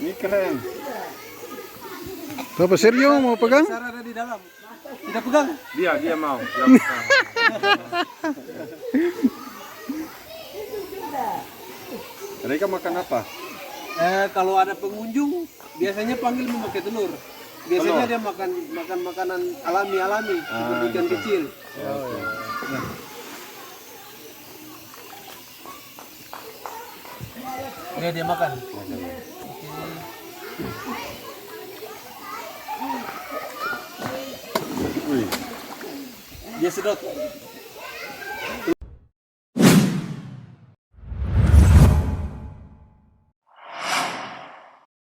Ini keren. Apa Sergio mau pegang? Besar ada di dalam. Tidak pegang. Dia mau. Dia pegang. Mereka makan apa? Kalau ada pengunjung biasanya panggil memakai telur. Biasanya dia makan makanan alami seperti ikan gitu. kecil. Dia makan. Wih. Dia sedot.